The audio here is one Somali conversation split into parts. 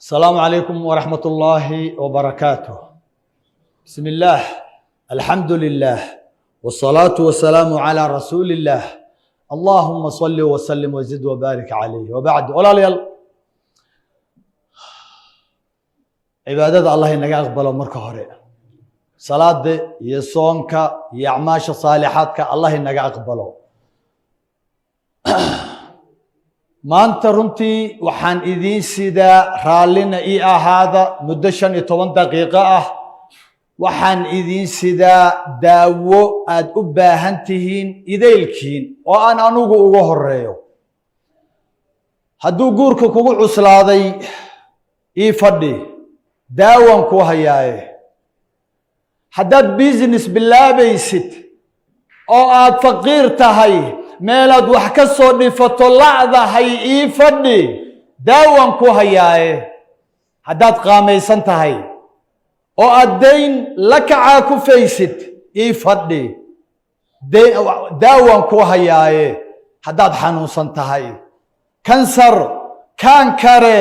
السلام عليكم ورحمة الله وبركاته. بسم الله، الحمد لله، والصلاة والسلام على رسول الله. اللهم صل وسلم وزد وبارك عليه. وبعد، ولا ليال عبادة الله إنك أقبل مرك هري صلاة يصونك يعماش صالحاتك الله إنك أقبله. maanta runtii waxaan idiin sidaa raallina ii ahaada muddo 15 daqiiqo ah. waxaan idiin sidaa daawo aad u baahan tihiin idaylkiin oo aan anugu uga horeeyo. hadduu guurka kugu cuslaaday ii fadhi, daawan ku hayaaye. haddaad business bilaabaysid oo aad faqiir tahay, meelaad wax ka soo dhifato la'dahay ii fadhi, daawan ku hayaaye. haddaad qaamaysan tahay oo aad dayn la kacaa ku faysid, ii fadhi, daawan ku hayaaye. haddaad xanuunsan tahay kansar kaankare,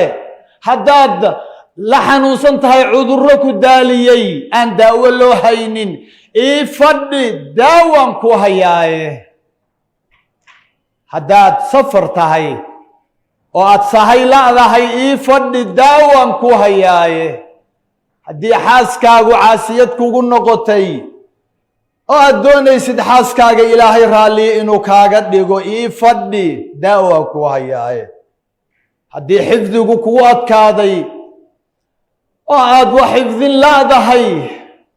haddaad la xanuunsan tahay cudurro ku daaliyey aan daawo loo haynin, ii fadhi, daawan ku hayaaye. haddaad safar tahay oo aad sahay la'dahay, ii fadhi, daawan ku hayaaye. haddii xaaskaagu caasiyad kugu noqotay oo aad doonaysid xaaskaaga ilaahay raalliye inuu kaaga dhigo, ii fadhi, daawan ku hayaaye. haddii xifdigu kugu adkaaday oo aad wax xifdin la'dahay,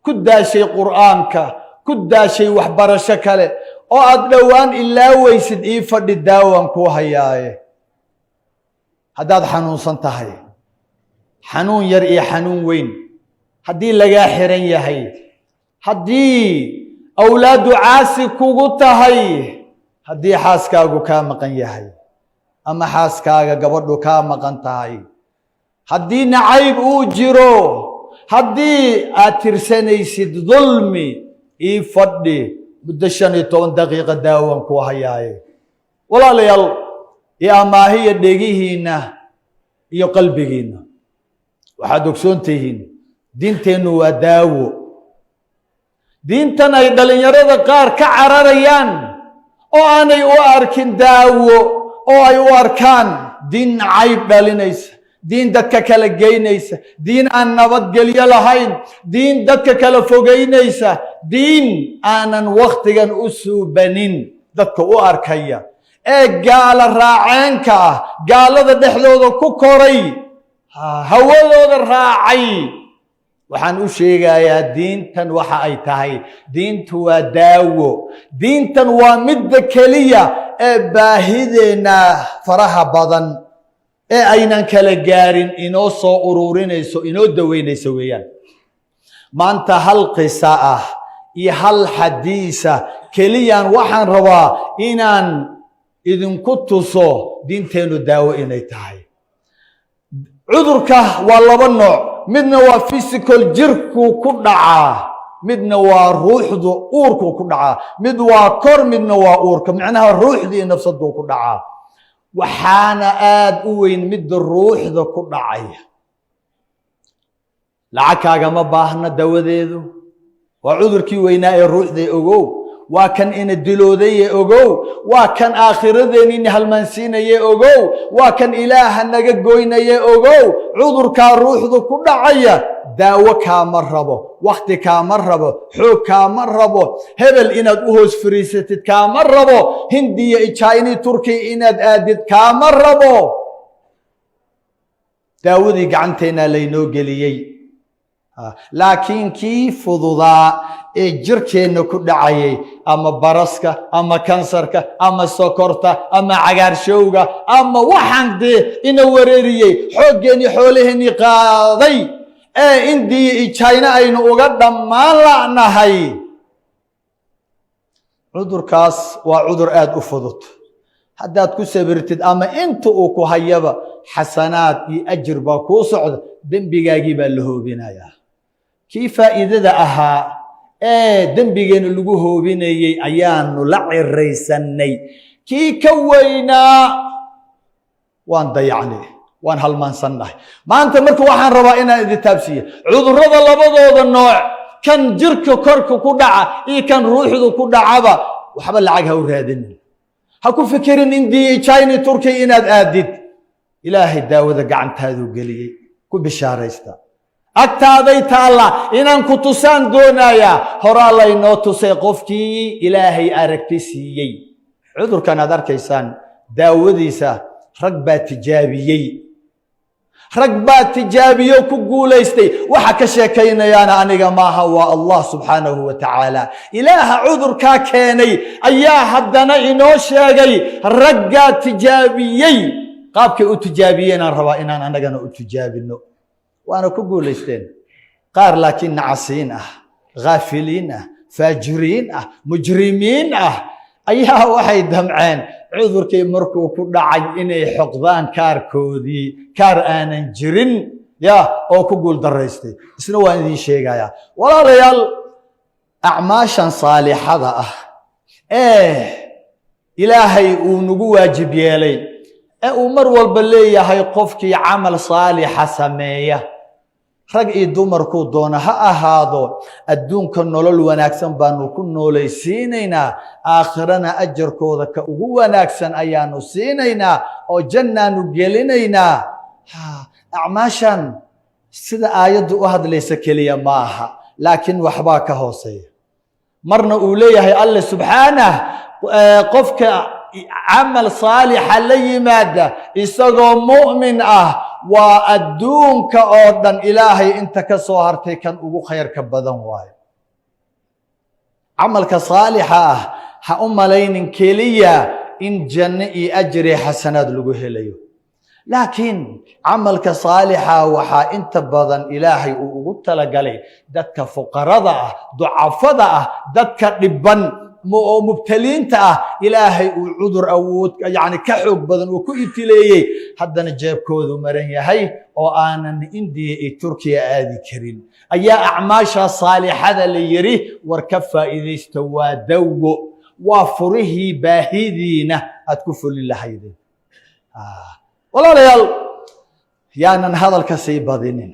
ku daashay qur'aanka, ku daashay waxbarasho kale oo aad dhowaan ilaawaysid, ii fadhi, daawan ku hayaaye. haddaad xanuunsan tahay, xanuun yar iyo xanuun weyn, haddii lagaa xiran yahay, haddii awlaadu caasi kugu tahay, haddii xaaskaagu kaa maqan yahay ama xaaskaaga gabadhu kaa maqan tahay, haddii nacayb uu jiro, haddii aad tirsanaysid dulmi, ii fadhi, muddo 15 daqiiqo daawan ku hayaaye. walaalayaal, iyo amaahiya dhegihiinna iyo qalbigiinna, waxaad ogsoon tihiin diinteennu waa daawo. diintan ay dhalinyarada qaar ka cararayaan oo aanay u arkin daawo, oo ay u arkaan diin cayb dhalinaysa, diin dadka kala geynaysa, diin aan nabadgelyo lahayn, diin dadka kala fogeynaysa, diin aanan wakhtigan u suubanin dadka u arkaya, ee gaala raaceenka ah, gaalada dhexdooda ku koray, hawadooda raacay. waxaan u sheegayaa diintan waxa ay tahay. diintu waa daawo. diintan waa midda keliya ee baahideenna faraha badan ee aynan kala gaarin inoo soo ururinayso, inoo daweynayso weeyaan. maanta hal qisa ah iyo hal xadiisa keliyaan waxaan rabaa inaan idinku tuso diinteennu daawo inay tahay. cudurka waa laba nooc. midna waa physical, jirku ku dhacaa, midna waa ruuxdu, uurku ku dhacaa. mid waa kor, midna waa uurka, macnaha ruuxdii iyo nafsaduu ku dhacaa. waxaana aad u weyn midda ruuxda ku dhacaya. lacagkaagama baahna dawadeedu. waa cudurkii weynaa ee ruuxday ogow. waa kan ina diloodaye ogow. waa kan aakhiradeennina halmaansiinaye ogow. waa kan ilaaha naga goynaye ogow. cudurkaa ruuxdu ku dhacaya daawo kaama rabo, wakhti kaama rabo, xoog kaama rabo, hebel inaad u hoos fariisatid kaama rabo, hindiya china turkiya inaad aadid kaama rabo. daawadii gacanteennaa laynoo geliyey. laakiin kii fududaa ee jirkeenna ku dhacayay, ama baraska, ama kansarka, ama sokorta, ama cagaarshowga, ama waxaan dee ina wareeriyey, xooggeenii xoolaheenii qaaday, ee indiya iyo china aynu uga dhammaan la'nahay. cudurkaas waa cudur aad u fudud. haddaad ku sabirtid ama inta uu ku hayaba, xasanaad iyo ajir baa kuu socda, dembigaagii baa la hoobinayaa. kii faa'iidada ahaa ee dembigeena lagu hoobinayey ayaanu la ciraysanay. kii ka weynaa waan dayacnay. وان هالمان صنّه ما أنت مركو وحن ربائنا إذا تابسية عذر رضا لبضوض النوع كان جرك كرك كدعة إيه كان روحه كدعة وحبل لعقها ورهادين هكو فكرين إندي تشايني تركي إناد آدد إلهي داود قعنت هذا قلي كو بشارة استا أكتاديت الله إنان كتسان دونايا هرا الله إنوتو سيقفكي إلهي أركتسيي عذر كان هذا كيسان داود إيسا رقبة تجابيي رقبة تجابيو كقوليستي وحكا شاكينا يانا أنيقا ما هو الله سبحانه وتعالى إله عذر كاكيني أيها الدنا إنو شاقي رقبة تجابيي قابك أتجابيين الروائنا أنيقا أتجابينو وأنا كقوليستين قار لكن عصين غافلين فاجرين مجرمين أيها واحد دمعين عذر كي مركو كدعي إني حقدان كاركودي كار آنن جرين يا أو كقول دريستي سنوان ذي شيء يا ولا ريال أعماشا صالحة إلهي ونقو واجب يالي أمر والبلية هاي قفكي عمل صالح سمية رجع دمركو دونا هذا الدون كنولل وناكسن بانو كنولي سينينا آخرنا أجركو ذاك وناكسن أيانو سينينا أو جنة نجلينينا أعماشا سيدا آيات واحد ليس كليا معها لكن وحباك هوسي مرنا أوليه هي الله سبحانه قفك عمل صالح لي مادة إسقو مؤمن وأدون كأردن إلهي أنت كصهرتي كان أبو خير كبدن واي عملك صالحة هأم لين كليا إن جنئي أجري حسنات لقوه ليو لكن عملك صالحة وحا أنت بدن إلهي وقلت لقلي دتك فقراء ضعفاء دتك ربان مبتلين إلهي وعذر أو يعني كحب بدن وكويت لي حتى نجيب كود ومرن هاي أو أنا إندي تركيا آدي كريم أي أعماشها صالحة اللي يريه وركفة إذا استوى دو وفره باهدينه أتكفل لله هيدي والله ريال يعني هذا الكسيب بدينين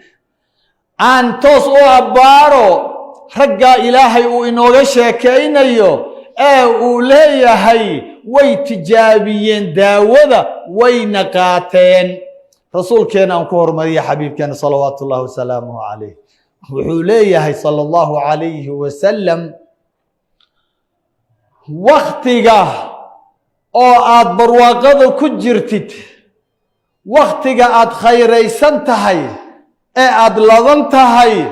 أن تصوا بارو رجع إلهي وإنه شاكين أيوه وليه هاي ويتجابيين داوذا وينقاتين رسول كان أنكور مريا حبيب كان صلوات الله وسلامه عليه وحوليه هاي صلى الله عليه وسلم وقتها أو أد برواقض كجرتت وقتها أد خيري سنتهي أد لظنتهي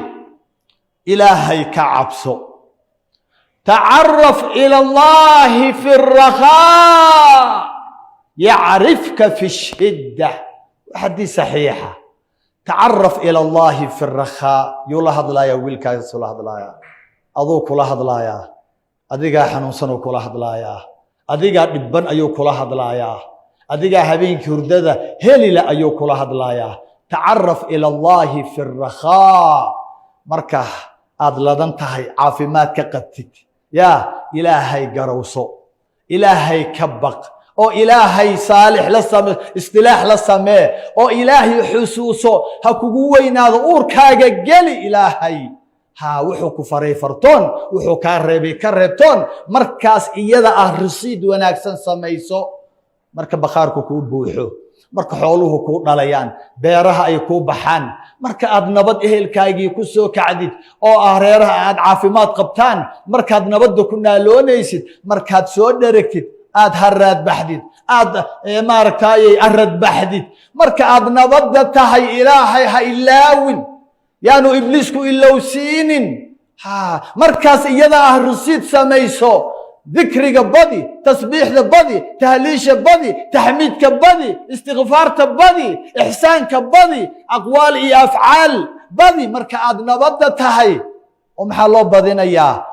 إلهي كعبسو تعرف إلى الله في الرخاء يعرفك في الشدة حديث صحيحة تعرف إلى الله في الرخاء يولا هضلايا ويلكا يسولا هضلايا أذوك ولا هضلايا أديقا حنوصنو كلا هضلايا أديقا دبن أيو كلا هضلايا أديقا هبين كردادة هلي لا أيو كلا هضلايا تعرف إلى الله في الرخاء مركه أدلدن تهي عافيمات كقتت يا إلهي قروصو إلهي كبق أو إلهي صالح لسمه استلاح لسمه أو إلهي حسوسو هكوين هذا أوركاجا جلي إلهي ها وحو كفري فرتون وحو كاربي كربتون مركز إيدا أهرسيد وناكسن سميسو مركب بخاركو كو بوحو marka xooluhu ku dhalayaan beeraha ay ku baxaan marka aad nabad ehelkaagii ku soo kacdid oo reeraha aad caafimaad qabtaan markaad nabad ku naaloonaysid markaad soo dheregtid aad harad baxdid aad maaragtay arad baxdid marka aad nabad tahay ilaahay ha ilaawin yaanu ibliisku ilowsiinin markaas iyada rusid samayso ذكرك بدي تسبيح بدي تهليش بدي تحميدك بدي استغفارك بدي إحسانك بدي أقوال أفعال بدي مركا أدنى بدأ تهي ومحلو بدينا إياه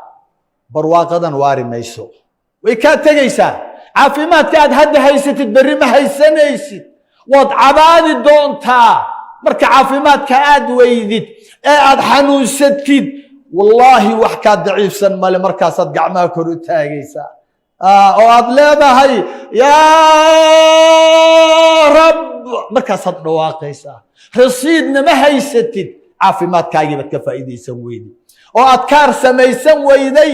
برواقدا واري ميسو ويكاد تجيسا عافيمات كاد هد هيست تبري ما هيسنيست وضعبادي دونتا مركا عافيمات كاد ويدت أد حنوستكيد والله وحكا ضعيف سن مال مركاسات قعما كرو تاغيسا oo aad leedahay rab markaasaad dhawaaqaysaa. rasiidna ma haysatid, caafimaadkaagii baad ka faa'iidaysan weyday oo adkaar samaysan weyday.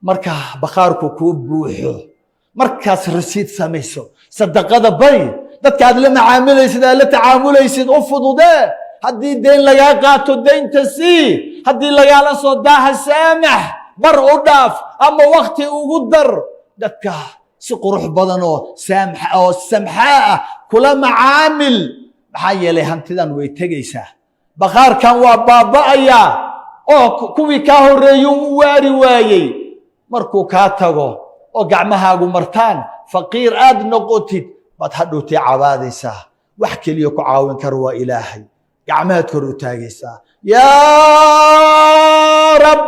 marka bakhaarku kuu buuxo, markaas rasiid samayso, sadaqada bari, dadka aad la macaamilaysid aad la tacaamulaysid u fududee. haddii deyn lagaa qaato deynta sii, haddii lagaala soo daaha saamax, bar u dhaaf ama wakti ugu dar. dadka si qurux badan oo samxaa ah kula macaamil, maxaa yeelay hantidan way tegaysaa. bakhaarkan waa baaba'ayaa oo kuwii kaa horreeyuu u waari waayey. markuu kaa tago oo gacmahaagu martaan, faqiir aad noqotid, baad hadhowtay cabaadaysaa. wax keliya ku caawin kara waa ilaahay. gacmahaad kor u taagaysaa, yaa rab.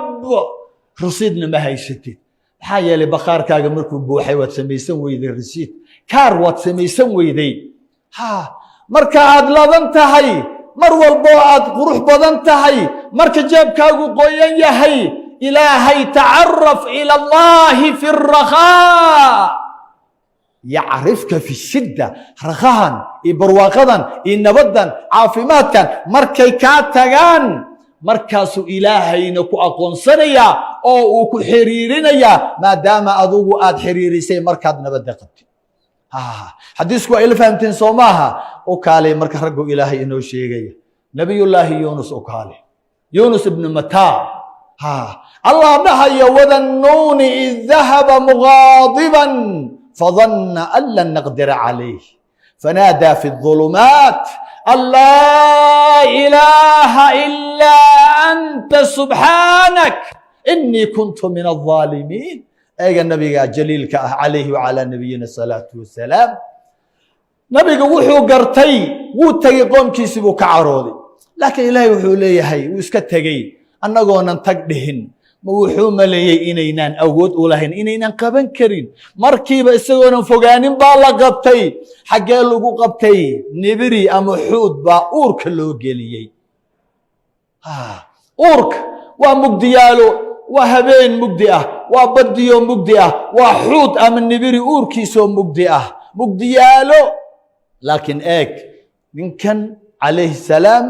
rasiidna ma haysatid, maxaa yeelay bakhaarkaaga markuu buuxay waad samaysan weyday rasiid, kaar waad samaysan weyday. marka aad ladan tahay, mar walbo aad qurux badan tahay, marka jeebkaagu qoyan yahay, ilaahay tacaraf ila allahi fi rakhaa yacrifka fi shidda. rakhahan iyo barwaaqadan iyo nabaddan caafimaadkan markay kaa tagaan, markaasuu ilaahayna ku aqoonsanayaa oo uu ku xiriirinayaa, maadaama adugu aad xiriirisay markaad nabadda qabtid. xadiisku waa ila fahamteen soo maaha? u kaalay marka raggu ilaahay inoo sheegaya. nabiyullaahi yuunus u kaalay, yuunus ibnu mataa. allah dhahaya wadannuuni id dahaba mugaadiban fadhanna an lan naqdira calayh fanaadaa fi الظulumaat an laa ilaaha ilaa anta subxaanak inii kuntu min الظaalimiin. eega nabiga jaliilka ah calayhi wacalaa nabiyina salaatu wasalaam. nabiga wuxuu gartay, wuu tegey, qoomkiisii buu ka carooday. laakiin ilaahay wuxuu leeyahay wuu iska tegey annagoonan tag dhihin. ma wuxuu maleeyey inaynaan awood u lahayn, inaynaan qaban karin? markiiba isagoonan fogaanin baa la qabtay. xaggee lagu qabtay? nibiri ama xuud baa uurka loo geliyey. uurka waa mugdiyaalo, waa habeen mugdi ah, waa badiyo mugdi ah, waa xuud ama nibiri uurkiisoo mugdi ah, mugdiyaalo. laakiin eeg, ninkan calayhi salaam,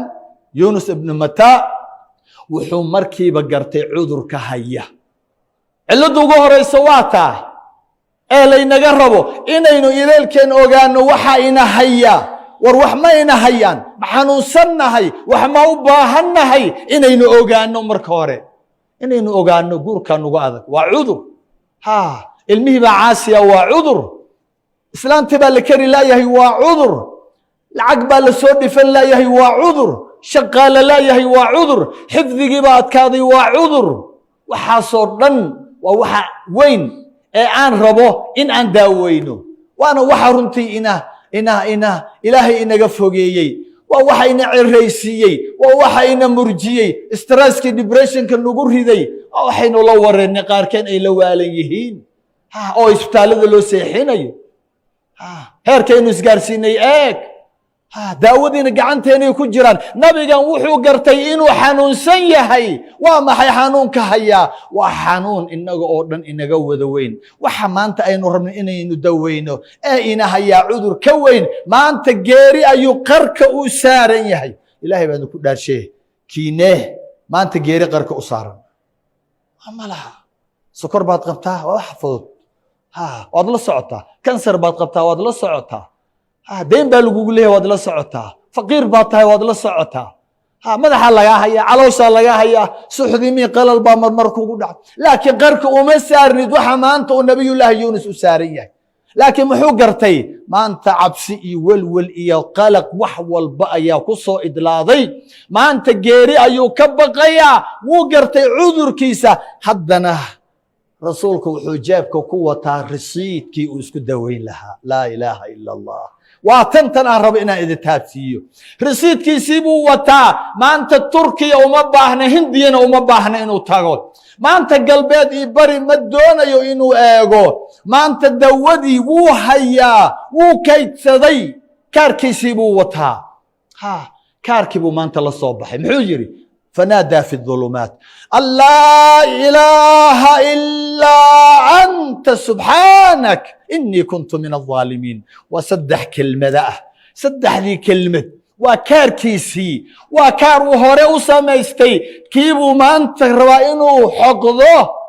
yuunus ibnu mataa, wuxuu markiiba gartay cudurka haya. cilladda ugu horaysa waa taa ee laynaga rabo inaynu ileelkeen ogaano waxa ina haya. war wax ma ina hayaan? ma xanuunsannahay? wax ma u baahannahay? inaynu ogaano marka hore, inaynu ogaano guurka nugu adag waa cudur. ilmihii baa caasiya waa cudur. islaantii baa la kari laayahay waa cudur. lacag baa la soo dhifan laayahay waa cudur. shaqaa la laayahay waa cudur. xifdigii baa adkaaday waa cudur. waxaasoo dhan waa waxa weyn ee aan rabo in aan daaweyno. waana waxa runtii ilaahay inaga fogeeyey, waa waxa ina ciraysiiyey, waa waxa ina murjiyey, stresskii depressionka nagu riday, waxaynu la wareennay qaarkeen ay la waalan yihiin, oo isbitaallada loo seexinayo. heerkaynu isgaarsiinay eeg, daawadiina gacanteenay ku jiraan. nabigan wuxuu gartay inuu xanuunsan yahay. waa maxay xanuunka hayaa? waa xanuun inaga oo dhan inaga wada weyn. waxa maanta aynu rabno inaynu daweyno ee ina hayaa cudur ka weyn. maanta geeri ayuu qarka u saaran yahay. ilaahay baanu ku dhaarshe kiine maanta geeri qarka u saaran. ma laha sokor baad qabtaa, waa wax fudud. waad la socotaa. kansar baad qabtaa, waad la socotaa. deyn baa lagugu leeyahay, waad la socotaa. faqiir baad tahay, waad la socotaa. madaxa lagaa hayaa, calooshaa lagaa hayaa, suxdimii qalal baa marmar kugu dhaca. laakiin qarka uma saarnid waxa maanta uu nabiyullaahi yuunus u saaran yahay. laakiin muxuu gartay? maanta cabsi iyo welwel iyo qalaq wax walba ayaa ku soo idlaaday. maanta geeri ayuu ka baqayaa. wuu gartay cudurkiisa. haddana rasuulku wuxuu jeebka ku wataa rasiidkii uu isku daweyn lahaa. laa ilaaha ila allah. waa tantan aan rabo inaan idin taabsiiyo. rasiidkiisii buu wataa. maanta turkiya uma baahna, hindiyana uma baahna inuu tago. maanta galbeed iyo bari ma doonayo inuu eego. maanta dawadii wuu hayaa, wuu kaydsaday. kaarkiisii buu wataa. kaarkii buu maanta la soo baxay. muxuu yidhi? فنادى في الظلمات أن لا إله إلا أنت سبحانك إني كنت من الظالمين. وسدح كلمة ذا سدح ذي كلمة وكار كيسي وكار وهوري وسميستي كيبو ما أنت روائنو حقضه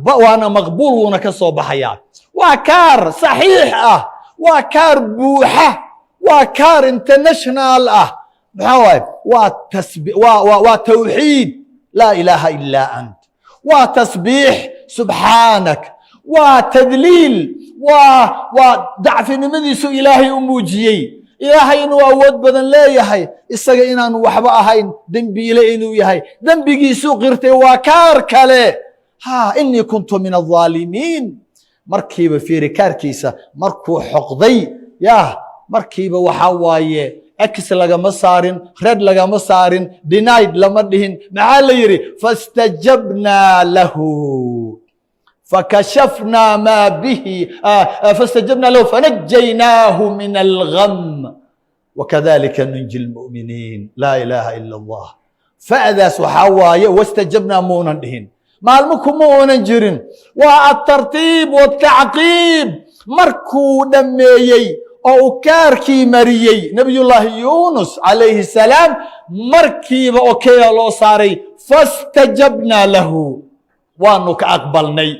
وانا مقبول وانا كصوب حياة وكار صحيح وكار بوحة وكار انترناشنال محاوي وتوحيد لا إله إلا أنت وتسبيح سبحانك وتذليل ودعف نمديس إلهي أموجيي إلهي إنو أود بدن لا يحي إساق إنانو وحبا أهين دنبي إلي إنو يحي دنبي جيسو قرتي وكار كالي إني كنت من الظالمين. مركيبة في ركار كيسة مركو حقضي مركيبة وحواية أكس لغا مسارين خرد لغا مسارين دينايد لمدهن معالي يري فاستجبنا له فكشفنا ما به فاستجبنا له فنجيناه من الغم وكذلك ننجي المؤمنين. لا إله إلا الله. فأذا سحواية واستجبنا مونندهن مالمكم موننجرين والترتيب والتعقيب مركو دميي أو كاركي مريي نبي الله يونس عليه السلام مركيب أوكي الله صاري فاستجبنا له وانك أقبلني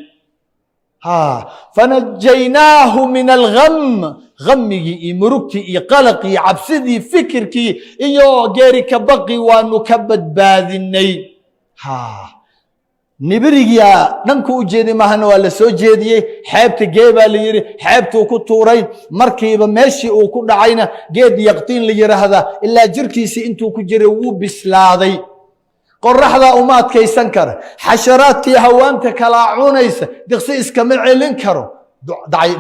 فنجيناه من الغم غمي مركي قلقي عبسدي فكركي إيو غيرك بقي وانك بدباذني نبريجيا ننكو جيدي مهنا ولا سو جيدي حابت جيبا ليري حابتو كتورين مركيبا ماشي او كل عينه جيد يقطين ليري هذا الا جركيسي انتو كجري وو بسلادي قرحدا اوماد كيسن كره حشراتي هوانت كلا عونيس دقسي اسكما علين كرو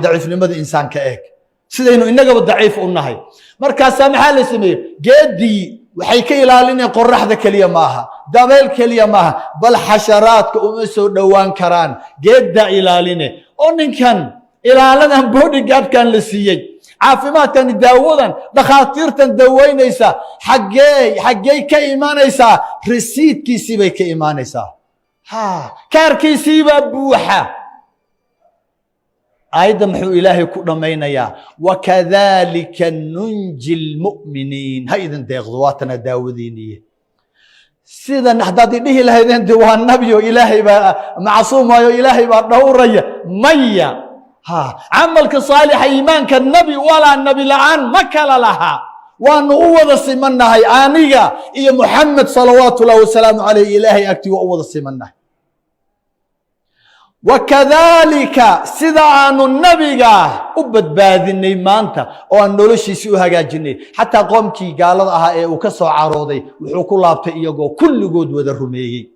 ضعيف نمد انسان كايك سيدينو انغا ضعيف u nahay markaas maxaa la sameeyay geedii waxay ka ilaalinayaan qorraxda kaliya maaha dabeel kaliya maaha bal xasharaadka uma soo dhawaan karaan geedda ilaaline oo ninkan ilaaladan bodyguard-kan la siiyay caafimaadkan daawadan dhakhaatiirtan daweynaysa xaggee ka imaanaysaa risiidkiisii bay ka imaanaysaa kaarkiisii baa buuxa. أيضا محو إلهي كنا يا وكذلك ننجي المؤمنين. هيدا ديغضواتنا داودينية سيدا نحدادي به لهيدين دوان نبي إلهي معصوم إلهي دورية مية عملك صالح إيمانك النبي ولا النبي لعان مكال لها وأنه أوضى السمنة هي آنية إيا محمد صلوات الله وسلام عليه إلهي أكتي وأوضى السمنة. وكذلك سدعان النبي أبد باذني مانتا وأن نولشي سوها جاجني حتى قومكي قالت وكسو عروضي وحكو لابتا إيقو كل قود ودرمي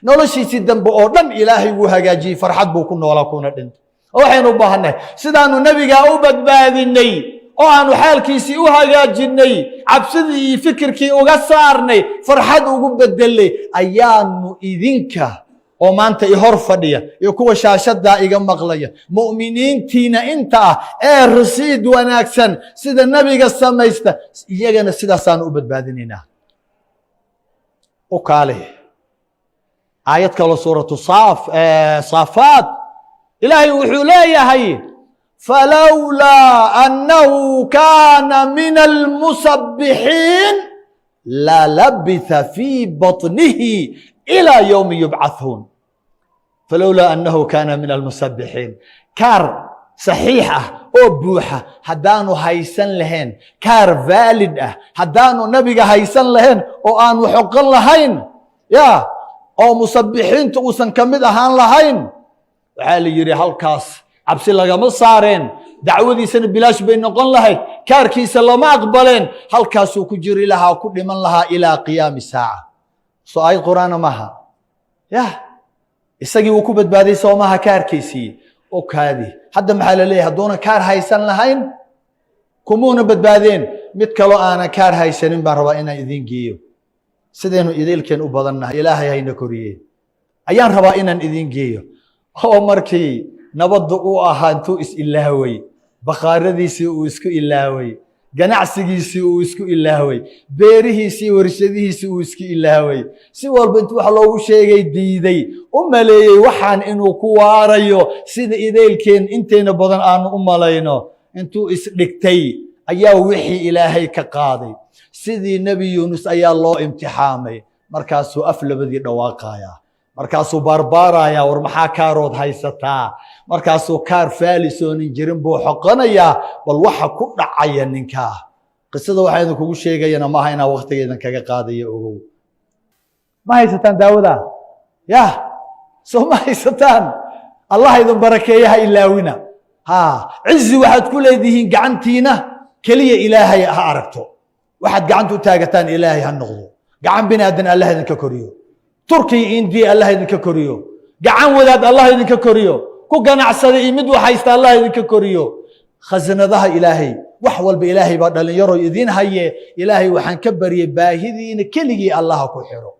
نولشي سيدن بأردن إلهي وها جاجي فرحات بوكونا ولا كونا دنت وحين أباهنا سدعان النبي أبد باذني وأن حالكي سوها جاجني عبسدي فكركي وغسارني فرحات وقبدلي أيان إذنك oo maanta i hor fadhiya iyo kuwa shaashada iga maqlaya mu'miniintiina inta ee rasiid wanaagsan sida nabiga sameeysta iyagana sidaasaan u badbaadinayna. oo kale aayad kale suuratu saafat ilaahi wuxuu leeyahay falawla annahu kana min almusabbihin la labitha fi batnihi إلى يوم يبعثون. فلولا أنه كان من المسبحين كار صحيحة أو بوحة هدانو هيسن لهن كار فالد هدانو نبي هيسن لهن أو آن وحق لهين أو مسبحين تقوسن كمد أهان لهين وعالي يري هالكاس عبسي لغا مصارين دعوذي سنة بلاش بين نقل لهي كار كيس الله ما أقبلين هالكاس وكجري لها وكل من لها إلى قيام الساعة. سؤال القرآن معها isagii uu ku badbaaday soomaha kaarkiisii oo kaadi hadda maxaa la leeyahay doona kaar haysan lahayn kumuuna badbaadeen mid kale aana kaar haysanin baan rabaa inaan idin geeyo sideenu idilkeen u badannahay ilaahay hayna koriye ayaan rabaa inaan idin geeyo oo markii nabadda uu ahaa intuu is ilaaway baqaaradiisii uu isku ilaaway ganacsigiisii uu isku ilaaway beerihiisii warshadihiisii uu isku ilaaway si walba intuu wax loogu sheegay diiday u maleeyay waxaan inuu ku waarayo sida idaylkeen inteena badan aanu u malayno intuu isdhigtay ayaa wixii ilaahay ka qaaday sidii nebi yuunus ayaa loo imtixaamay markaasuu af labadii dhawaaqaya markaasuu baarbaaraya war maxaa kaarood haysataa markaasuu kaar faalisoonin jirin buu xoqanayaa bal waxa ku dhacaya ninkaa qisada waxaa idin kugu sheegayana maaha inaa waqtigeedan kaga qaadayo ogow ma haysataan daawada yah soo ma haysataan allah idin barakeeya ha ilaawina cizi waxaad ku leedihiin gacantiina keliya ilaahay ha aragto waxaad gacanta u taagataan ilaahay ha noqdo gacan bini aadan allah idinka koriyo turkiy indiya allah idinka koriyo gacan wadaad allah idinka koriyo ku ganacsada iyo mid waxaysta allah idinka koriyo khasanadaha ilaahay wax walba ilaahay baa dhalinyaro idin haye ilaahay waxaan ka baryay baahidiina keligii allah ku xiro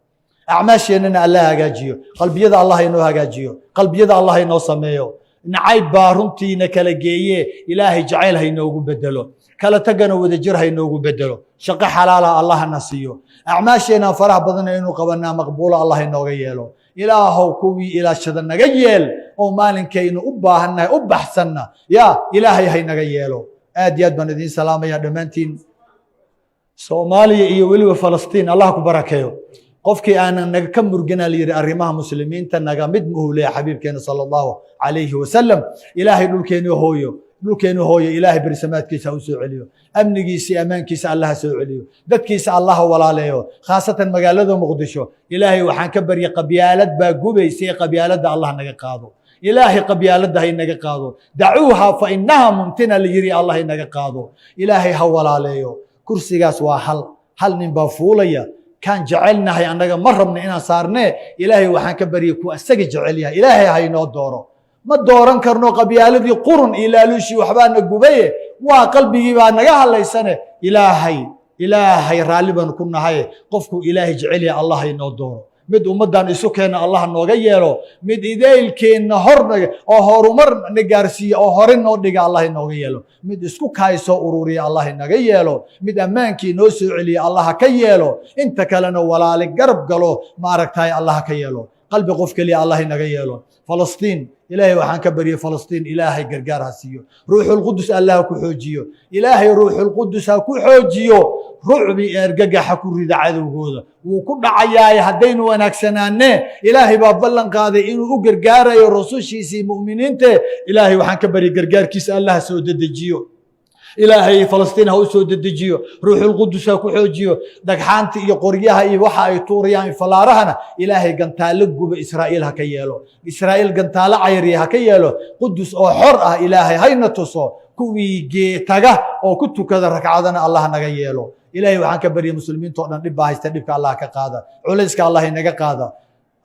acmaasheenana allah hagaajiyo qalbiyada allah inoo hagaajiyo qalbiyada allah inoo sameeyo nacayb baa runtiina kala geeye ilaahay jacayl ha inoogu bedelo kala tagana wadajir ha inoogu bedelo shaqo xalaala allah na siiyo acmaasheena faraha badan inuu qabanaa maqbuula allah inooga yeelo ilaahow kuwii ilaashada naga yeel oo maalinkaynu u baahannahay u baxsanna yaa ilaahay hay naga yeelo aad iyo aad baan idiin salaamaya dhammaantiin soomaaliya iyo weliba falastiin allah ku barakeeyo qofkii aanan naga ka murganaa la yidhi arrimaha muslimiinta naga mid muhuleya xabiibkeena sala allahu calayhi wasalam ilaahay dhulkeenu hooyo ilaahay berisamaadkiisa u soo celiyo amnigiisa ammaankiisa allah soo celiyo dadkiisa allah walaaleeyo khaasatan magaalada muqdisho ilaahay waxaan ka baryay qabyaalad baa gubaysay qabyaaladda allah naga qaado ilaahay qabyaaladda hay naga qaado dacuuha fa innaha mumtina la yiri allah naga qaado ilaahay ha walaaleeyo kursigaas waa hal nin baa fuulaya kan jecelnahay annaga ma rabna inaan saarnee ilaahay waxaan ka baryay ku asaga jecel yahay ilaahay ha inoo dooro ma dooran karno qabyaaladii qurun ilaaluushii waxbaana gubaye waa qalbigii baa naga hadlaysane ilaahay raalli baan ku nahay qofku ilaahay jecel yahay allah inoo dooro mid ummadan isu keena allah nooga yeelo mid idaylkeenna oo horumar na gaarsiiya oo hore noo dhiga allah inooga yeelo mid isku kaysoo ururiya allah inaga yeelo mid ammaankii noo soo celiya allah ka yeelo inta kalena walaali garab galo maaragtahay allah ka yeelo qalbi qof keliya allah inaga yeelo falastiin ilaahay waxaan ka baryay falastiin ilaahay gargaar ha siiyo ruuxul qudus allah ku xoojiyo ilaahay ruuxul qudus ha ku xoojiyo ruucbi ergagaxa ku rida cadowgooda wuu ku dhacayaa haddaynu wanaagsanaanee ilaahay baa ballan qaaday inuu u gargaarayo rasuushiisii mu'miniinta ilaahay waxaan ka baryay gargaarkiisa allah soo dedejiyo ilaahay falastiin ha u soo dedejiyo ruuxul qudus ha ku xoojiyo dhagxaanta iyo qoryaha iyo waxa ay tuurayaan falaarahana ilaahay gantaalo guba israa'iil ha ka yeelo israa'iil gantaalo cayriya ha ka yeelo qudus oo xor ah ilaahay hayna tuso kuwii geetaga oo ku tukada ragcadana allah naga yeelo ilaahay waxaan ka baryay muslimiinta oo dhan dhib baa haysta dhibka allah ka qaada culayska allah inaga qaada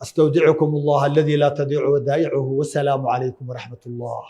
astawdicukum allah alladhi la tadiicu wadaa'icuhu wassalaamu calaykum waraxmat ullah